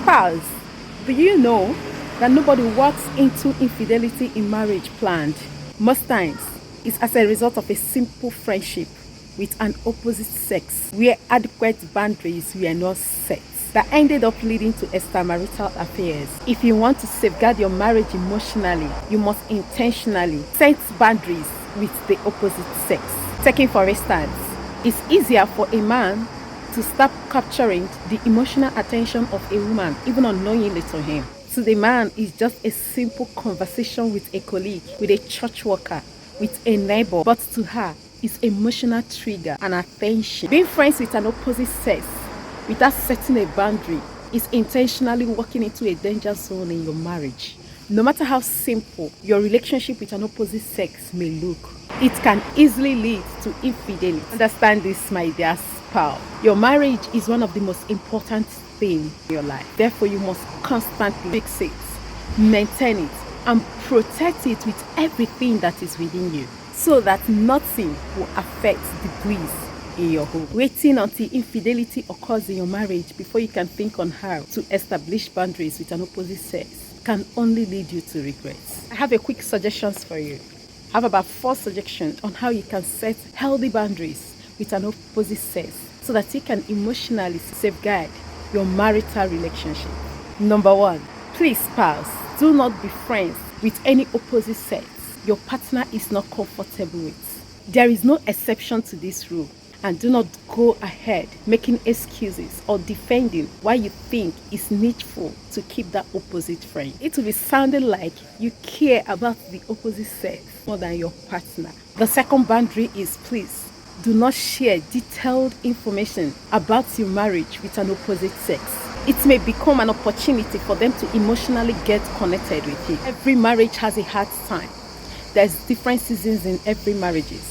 Spouse, do you know that nobody walks into infidelity in marriage planned? Most times, it's as a result of a simple friendship with an opposite sex where adequate boundaries were not set that ended up leading to extramarital affairs. If you want to safeguard your marriage emotionally, you must intentionally set boundaries with the opposite sex. Taking for instance, it's easier for a man to stop capturing the emotional attention of a woman, even unknowingly to him. To the man, it's just a simple conversation with a colleague, with a church worker, with a neighbor. But to her, it's emotional trigger and attention. Being friends with an opposite sex without setting a boundary is intentionally walking into a danger zone in your marriage. No matter how simple your relationship with an opposite sex may look, it can easily lead to infidelity. Understand this, my dear spouse. Your marriage is one of the most important things in your life. Therefore, you must constantly fix it, maintain it, and protect it with everything that is within you, so that nothing will affect the bliss in your home. Waiting until infidelity occurs in your marriage before you can think on how to establish boundaries with an opposite sex can only lead you to regrets. I have a quick suggestions for you. I have about 4 suggestions on how you can set healthy boundaries with an opposite sex so that you can emotionally safeguard your marital relationship. Number 1, please, spouse, do not be friends with any opposite sex your partner is not comfortable with. There is no exception to this rule, and do not go ahead making excuses or defending why you think it's needful to keep that opposite friend. It will be sounding like you care about the opposite sex more than your partner. The second boundary is, please do not share detailed information about your marriage with an opposite sex. It may become an opportunity for them to emotionally get connected with you. Every marriage has a hard time. There's different seasons in every marriages.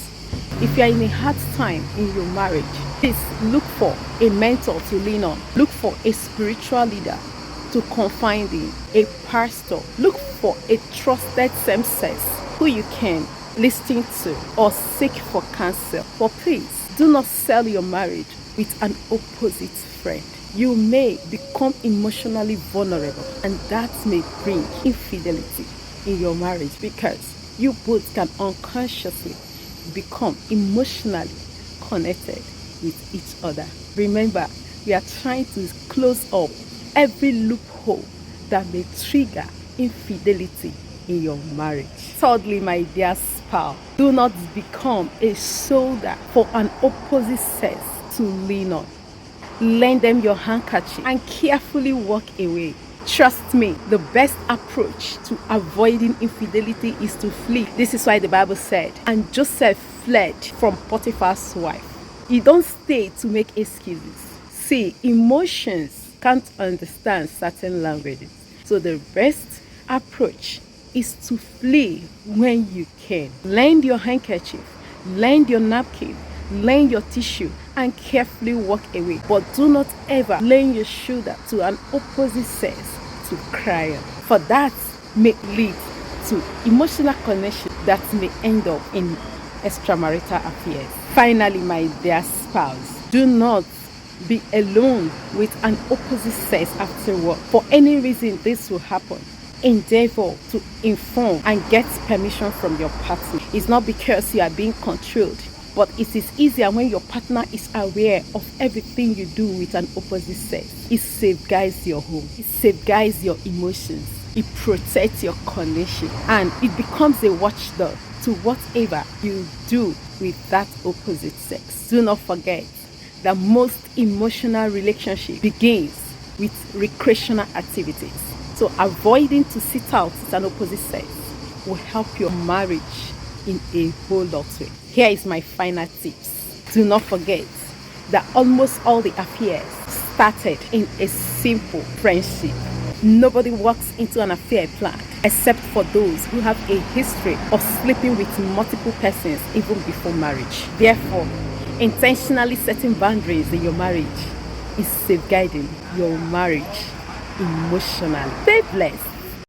If you are in a hard time in your marriage, please look for a mentor to lean on. Look for a spiritual leader to confide in, a pastor. Look for a trusted same-sex who you can listen to or seek for counsel. But please, do not sell your marriage with an opposite friend. You may become emotionally vulnerable, and that may bring infidelity in your marriage, because you both can unconsciously become emotionally connected with each other. Remember, we are trying to close up every loophole that may trigger infidelity in your marriage. Thirdly, my dear spouse, do not become a shoulder for an opposite sex to lean on. Lend them your handkerchief and carefully walk away. Trust me, the best approach to avoiding infidelity is to flee. This is why the Bible said, and Joseph fled from Potiphar's wife. You don't stay to make excuses. See, emotions can't understand certain languages. So the best approach is to flee when you can. Lend your handkerchief, lend your napkin, lend your tissue, and carefully walk away. But do not ever lend your shoulder to an opposite sex to cry on, for that may lead to emotional connection that may end up in extramarital affairs. Finally, my dear spouse, do not be alone with an opposite sex after work. For any reason this will happen, endeavor to inform and get permission from your partner. It's not because you are being controlled, but it is easier when your partner is aware of everything you do with an opposite sex. It safeguards your home. It safeguards your emotions. It protects your connection. And it becomes a watchdog to whatever you do with that opposite sex. Do not forget that most emotional relationship begins with recreational activities. So avoiding to sit out with an opposite sex will help your marriage in a whole lot of ways. Here is my final tips. Do not forget that almost all the affairs started in a simple friendship. Nobody walks into an affair planned except for those who have a history of sleeping with multiple persons even before marriage. Therefore, intentionally setting boundaries in your marriage is safeguarding your marriage emotionally. Stay blessed.